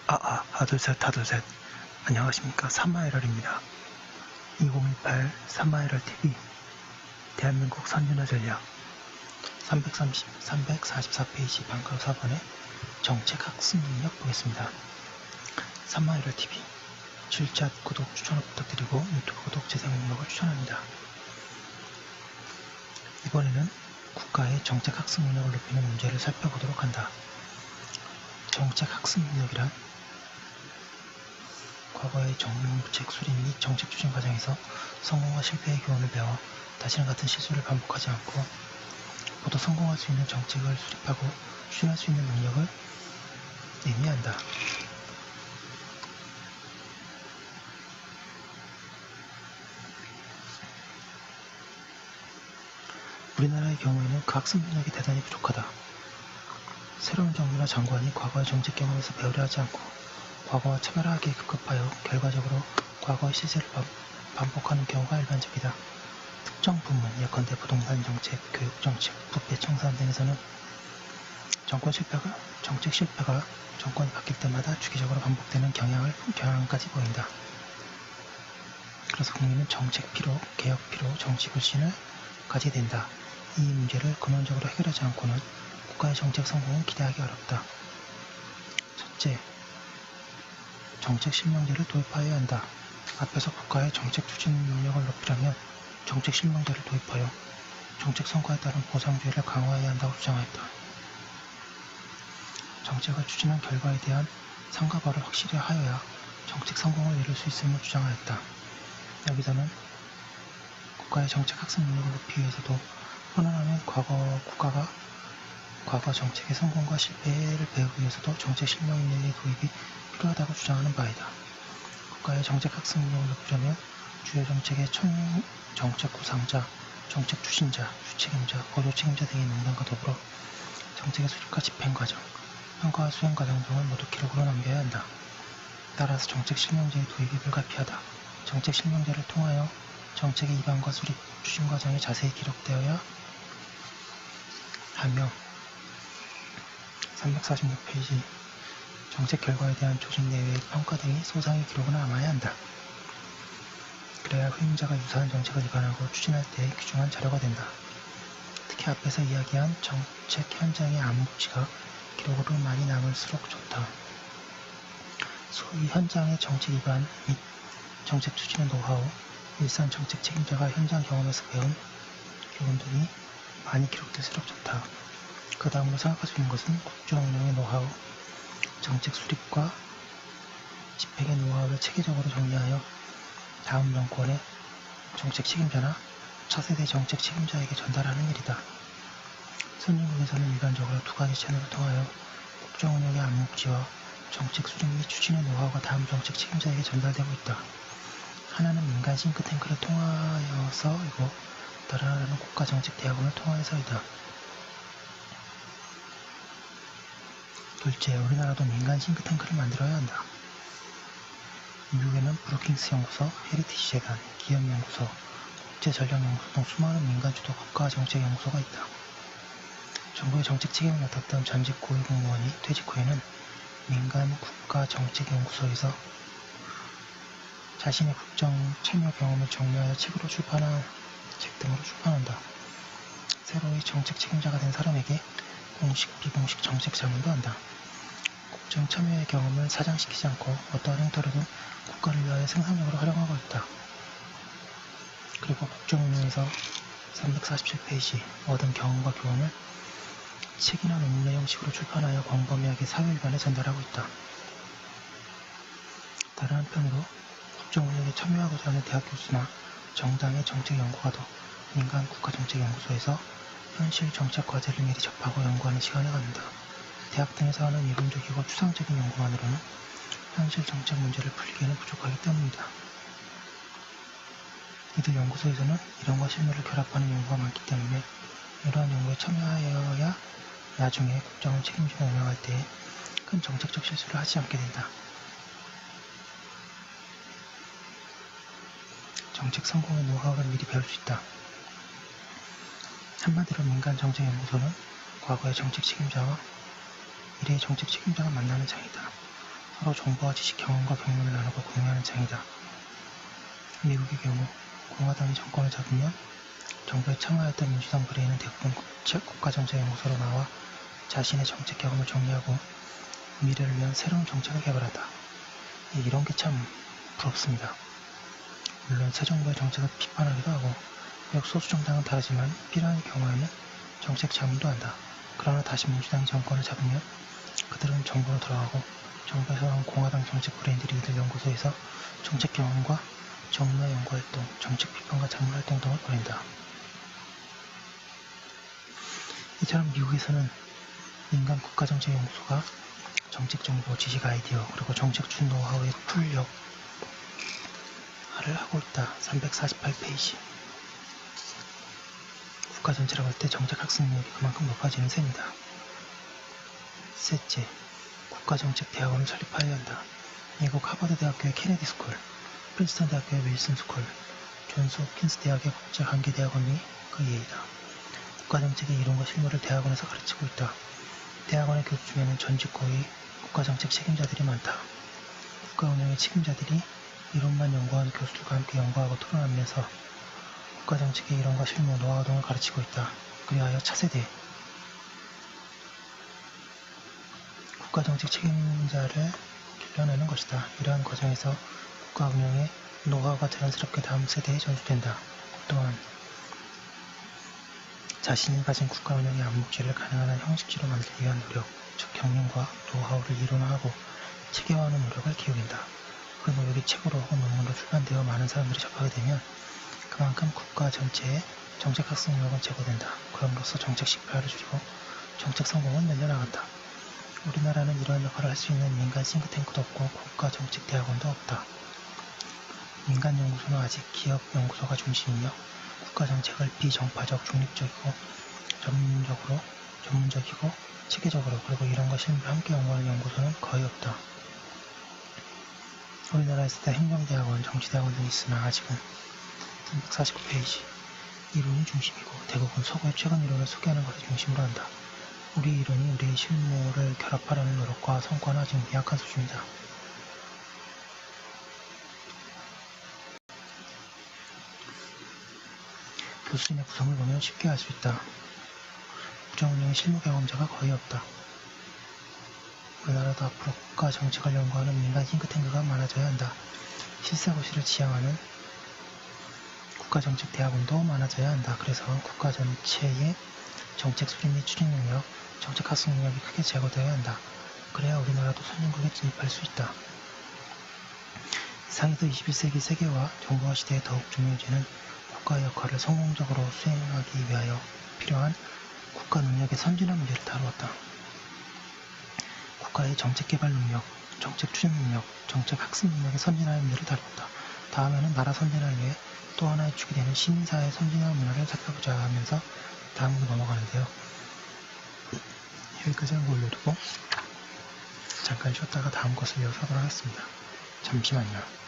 하둘셋. 안녕하십니까. 3마이럴입니다. 2018 3마이럴TV 대한민국 선진화 전략 344페이지 방과 4번의 정책 학습 능력 보겠습니다. 3마이럴TV 출첵 구독 추천 부탁드리고 유튜브 구독 재생 목록을 추천합니다. 이번에는 국가의 정책 학습 능력을 높이는 문제를 살펴보도록 한다. 정책 학습 능력이란 과거의 정책 수립 및 정책 추진 과정에서 성공과 실패의 교훈을 배워 다시는 같은 실수를 반복하지 않고 모두 성공할 수 있는 정책을 수립하고 추진할 수 있는 능력을 의미한다. 우리나라의 경우에는 그 학습 능력이 대단히 부족하다. 새로운 정부나 장관이 과거의 정책 경험에서 배우려 하지 않고 과거와 차별화하기에 급급하여 결과적으로 과거의 실수를 반복하는 경우가 일반적이다. 특정 부문, 예컨대 부동산 정책, 교육 정책, 부패 청산 등에서는 정책 실패가 정권이 바뀔 때마다 주기적으로 반복되는 경향까지 보인다. 그래서 국민은 정책 피로, 개혁 피로, 정치 불신을 가지게 된다. 이 문제를 근원적으로 해결하지 않고는 국가의 정책 성공은 기대하기 어렵다. 첫째, 정책 실명제를 도입하여야 한다. 앞에서 국가의 정책 추진 능력을 높이려면 정책 실명제를 도입하여 정책 성과에 따른 보상제를 강화해야 한다고 주장하였다. 정책을 추진한 결과에 대한 상과 벌을 확실히 하여야 정책 성공을 이룰 수 있음을 주장하였다. 여기서는 국가의 정책 학습 능력을 높이기 위해서도 헌언하면 국가가 과거 정책의 성공과 실패를 배우기 위해서도 정책 실명제의 도입이 필요하다고 주장하는 바이다. 국가의 정책 학습 능력을 높이려면 주요 정책의 정책 구상자, 정책 추진자, 주책임자, 거조책임자 등의 명단과 더불어 정책의 수립과 집행 과정, 평가와 수행 과정 등을 모두 기록으로 남겨야 한다. 따라서 정책 실명제의 도입이 불가피하다. 정책 실명제를 통하여 정책의 입안과 수립, 추진 과정이 자세히 기록되어야 하며 346페이지 정책 결과에 대한 조직 내외의 평가 등이 소상히 기록으로 남아야 한다. 그래야 후임자가 유사한 정책을 입안하고 추진할 때에 귀중한 자료가 된다. 특히 앞에서 이야기한 정책 현장의 암묵지가 기록으로 많이 남을수록 좋다. 소위 현장의 정책 입안 및 정책 추진의 노하우, 일선 정책 책임자가 현장 경험에서 배운 교훈 등이 많이 기록될수록 좋다. 그 다음으로 생각할 수 있는 것은 국정 운영의 노하우, 정책 수립과 집행의 노하우를 체계적으로 정리하여 다음 정권의 정책 책임자나 차세대 정책 책임자에게 전달하는 일이다. 선진국에서는 일반적으로 두 가지 채널을 통하여 국정 운영의 암묵지와 정책 수립 및 추진의 노하우가 다음 정책 책임자에게 전달되고 있다. 하나는 민간 싱크탱크를 통하여서이고 다른 하나는 국가정책대학원을 통하여서이다. 둘째, 우리나라도 민간 싱크탱크를 만들어야 한다. 미국에는 브루킹스 연구소, 헤리티지 재단, 기업연구소, 국제전략연구소 등 수많은 민간 주도 국가정책연구소가 있다. 정부의 정책 책임을 맡았던 전직 고위공무원이 퇴직 후에는 민간 국가정책연구소에서 자신의 국정 참여 경험을 정리하여 책으로 출판한 책 등으로 출판한다. 새로이 정책 책임자가 된 사람에게 공식, 비공식 정책 자문도 한다. 국정 참여의 경험을 사장시키지 않고 어떠한 형태로든 국가를 위하여 생산적으로 활용하고 있다. 그리고 국정 운영에서 347페이지 얻은 경험과 교훈을 책이나 논문의 형식으로 출판하여 광범위하게 사회 일반에 전달하고 있다. 다른 한편으로 국정 운영에 참여하고자 하는 대학 교수나 정당의 정책 연구가도 민간 국가정책연구소에서 현실 정책 과제를 미리 접하고 연구하는 시간을 갖는다. 대학 등에서 하는 이론적이고 추상적인 연구만으로는 현실 정책 문제를 풀기에는 부족하기 때문이다. 이들 연구소에서는 이론과 실무를 결합하는 연구가 많기 때문에 이러한 연구에 참여하여야 나중에 국정을 책임지고 운영할 때에 큰 정책적 실수를 하지 않게 된다. 정책 성공의 노하우를 미리 배울 수 있다. 한마디로 민간 정책연구소는 과거의 정책 책임자와 미래의 정책 책임자가 만나는 장이다. 서로 정보와 지식, 경험과 경륜을 나누고 공유하는 장이다. 미국의 경우 공화당이 정권을 잡으면 정부에 참가했던 민주당 브레인은 대부분 국가정책연구소로 나와 자신의 정책 경험을 정리하고 미래를 위한 새로운 정책을 개발한다. 이런 게 참 부럽습니다. 물론 새 정부의 정책을 비판하기도 하고 비록 소수 정당은 다르지만 필요한 경우에는 정책 자문도 한다. 그러나 다시 민주당이 정권을 잡으면 그들은 정부로 돌아가고 정부에서 나온 공화당 정책 브레인들이 이들 연구소에서 정책 경험과 정문화 연구활동, 정책 비판과 자문활동 등을 벌인다. 이처럼 미국에서는 민간 국가정책연구소가 정책 정보, 지식 아이디어, 그리고 정책 추진 노하우의 풀 역할을 하고 있다. 348페이지. 국가 전체라고 할 때 정책 학습 능력이 그만큼 높아지는 셈이다. 셋째, 국가정책 대학원을 설립하여야 한다. 미국 하버드 대학교의 케네디 스쿨, 프린스턴 대학교의 윌슨 스쿨, 존스 홉킨스 대학의 국제관계대학원이 그 예이다. 국가정책의 이론과 실무를 대학원에서 가르치고 있다. 대학원의 교수 중에는 전직 고위 국가정책 책임자들이 많다. 국가운영의 책임자들이 이론만 연구한 교수들과 함께 연구하고 토론하면서 국가정책의 이론과 실무, 노하우 등을 가르치고 있다. 그리하여 차세대 국가정책 책임자를 길러내는 것이다. 이러한 과정에서 국가운영의 노하우가 자연스럽게 다음 세대에 전수된다. 또한 자신이 가진 국가운영의 암묵지를 가능한 한 형식지로 만들기 위한 노력, 즉 경륜과 노하우를 이론화하고 체계화하는 노력을 기울인다. 그 노력이 책으로 혹은 논문으로 출간되어 많은 사람들이 접하게 되면 그만큼 국가 전체의 정책 학습 능력은 제고된다. 그럼으로써 정책 실패를 줄이고 정책 성공은 늘려나간다. 우리나라는 이러한 역할을 할 수 있는 민간 싱크탱크도 없고 국가 정책 대학원도 없다. 민간 연구소는 아직 기업 연구소가 중심이며 국가 정책을 비정파적, 중립적이고 전문적이고 체계적으로 그리고 이론과 실무를 함께 연구하는 연구소는 거의 없다. 우리나라에서 행정대학원, 정치대학원 등이 있으나 아직은 349페이지 이론이 중심이고 대부분 서구의 최근 이론을 소개하는 것을 중심으로 한다. 우리 이론이 우리의 실무를 결합하려는 노력과 성과는 아직 미약한 수준이다. 교수진의 구성을 보면 쉽게 알 수 있다. 국정운영의 실무 경험자가 거의 없다. 우리나라도 앞으로 국가 정책을 연구하는 민간 싱크탱크가 많아져야 한다. 실사고시를 지향하는 국가정책 대학원도 많아져야 한다. 그래서 국가 전체의 정책 수립 및 추진 능력, 정책 학습 능력이 크게 제고되어야 한다. 그래야 우리나라도 선진국에 진입할 수 있다. 이상에서 21세기 세계화, 정보화 시대에 더욱 중요해지는 국가의 역할을 성공적으로 수행하기 위하여 필요한 국가 능력의 선진화 문제를 다루었다. 국가의 정책 개발 능력, 정책 추진 능력, 정책 학습 능력의 선진화의 문제를 다루었다. 다음에는 나라 선진화를 위해 또 하나의 축이 되는 시민사회 선진화 문화를 살펴보자 하면서 다음으로 넘어가는데요. 여기까지 한 거 올려두고 잠깐 쉬었다가 다음 것을 이어서 하도록 하겠습니다. 잠시만요.